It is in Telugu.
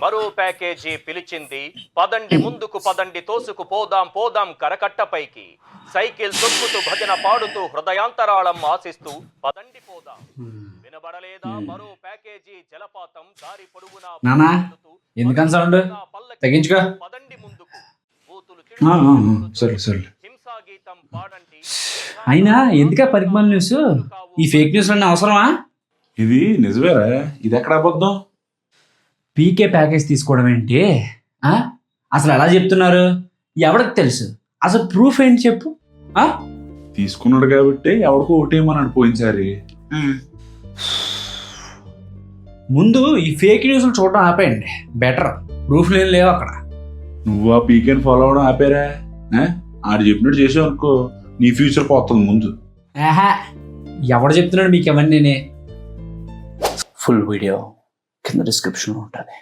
మరో ప్యాకేజీ పిలిచింది. పదండి ముందుకు పదండి, తోసుకు పోదాం పోదాం కరకట్టపైకి. సైకిల్ తొక్కుతూ భజన పాడుతూ హృదయాంతరాళం ఆశిస్తూ పదండి పోదాం. వినబడలేదా మరో ప్యాకేజీ జలపాతం దారి పొడుగునా నానా ఎందుకని సౌండ్ తగ్గించుకో. పదండి ముందుకు. సరే సరే. హింసా గీతం పాడండి. అయినా ఎందుక పరిమాణ న్యూస్? ఈ ఫేక్ న్యూస్ అన్నీ అవసరమా? ఇది నిజమేరా, ఇది ఎక్కడ అబద్ధం? పీకే ప్యాకేజ్ తీసుకోవడం ఏంటి? అసలు ఎలా చెప్తున్నారు? ఎవరికి తెలుసు? అసలు ప్రూఫ్ ఏంటి చెప్పు? తీసుకున్నాడు కాబట్టి ఎవరికో ఓటేయమన్నాడు పోయినసారి. ముందు ఈ ఫేక్ న్యూస్లు చూడడం ఆపేయండి, బెటర్. ప్రూఫ్లు ఏం లేవు అక్కడ. నువ్వు ఆ పీకేని ఫాలో అవడం ఆపేరా? ఆడు చెప్పినట్టు చేసావు అనుకో, నీ ఫ్యూచర్ పోతుంది ముందు. ఎవడు చెప్తున్నాడు మీకు అవన్నీ? ఫుల్ వీడియో కింద డిస్క్రిప్షన్లో ఉంటుంది.